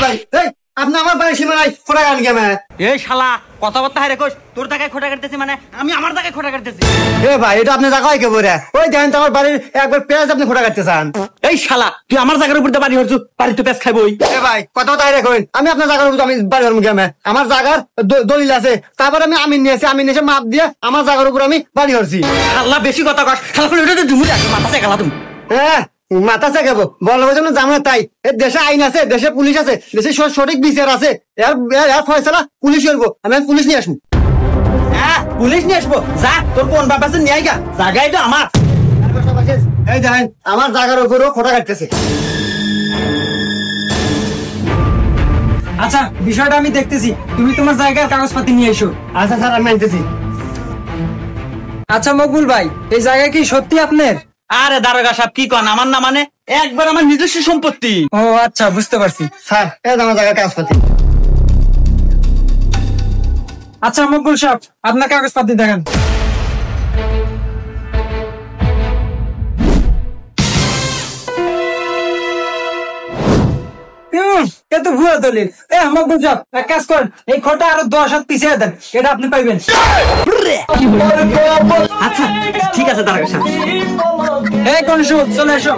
ভাই আপনি আমার বাড়ির সীমানায় খোটা কাটেন কেন? এই শালা কথাবার্তা হারে কইস, তোর জায়গায় খোটা কাটতেছি মানে আমি আমার জায়গায় খোটা কাটতেছি। এ ভাই এটা আপনি জায়গা হয় কে বলে? ওই দেখেন তো আমার বাড়ির একবার পেঁয়াজ আপনি খোটা কাটতে চান। এই শালা তুই আমার জায়গার উপর বাড়ি হরছু, বাড়ি তো পেঁয়াজ খাইবই। এ ভাই কথাবার্তা হারে কইন, আমি আপনার জায়গার উপর আমি বাড়ি হরমু কেন? আমার জায়গার দলিল আছে, তারপর আমি আমিন নিয়েছি মাপ দিয়ে আমার জায়গার উপর আমি বাড়ি হরছি। শালা বেশি কথা কস, শালা করে ওটা তো ধুমুরে আছে মাথা চাই গেলা তুমি। হ্যাঁ মাথা চাকাবো বলবো জন্য জানো তাই? এর দেশে আইন আছে, দেশে পুলিশ আছে, দেশে সঠিক বিচার আছে। এর ফয়সালা পুলিশ করবো, আমি পুলিশ নিয়ে আসবো। হ্যাঁ পুলিশ নিয়ে আসবো, যা তোর কোন বাপ আছে নিয়ে আইগা, জায়গায় তো আমার। এই দেখেন আমার জায়গার উপরও খোটা কাটতেছে। আচ্ছা বিষয়টা আমি দেখতেছি, তুমি তোমার জায়গার কাগজপাতি নিয়ে এসো। আচ্ছা স্যার আমি আনতেছি। আচ্ছা মকবুল ভাই, এই জায়গা কি সত্যি আপনার? আরে দারোগা সাহেব কি কন, আমার না মানে একবার আমার নিজস্ব সম্পত্তি। ও আচ্ছা বুঝতে পারছি। স্যার এই আমার জায়গার কাগজপাতি। আচ্ছা মকবুল সাহেব আপনার কাগজপাতি দেখেন। এ তো ভুয়া দলিল। মকবুল সাহেব এক কাজ করেন, এই খোটা আরো 10 হাত পিছিয়ে দেন, এটা আপনি পাইবেন। আচ্ছা ঠিক আছে দারোগা সাহেব। এই কোন চলে এসো।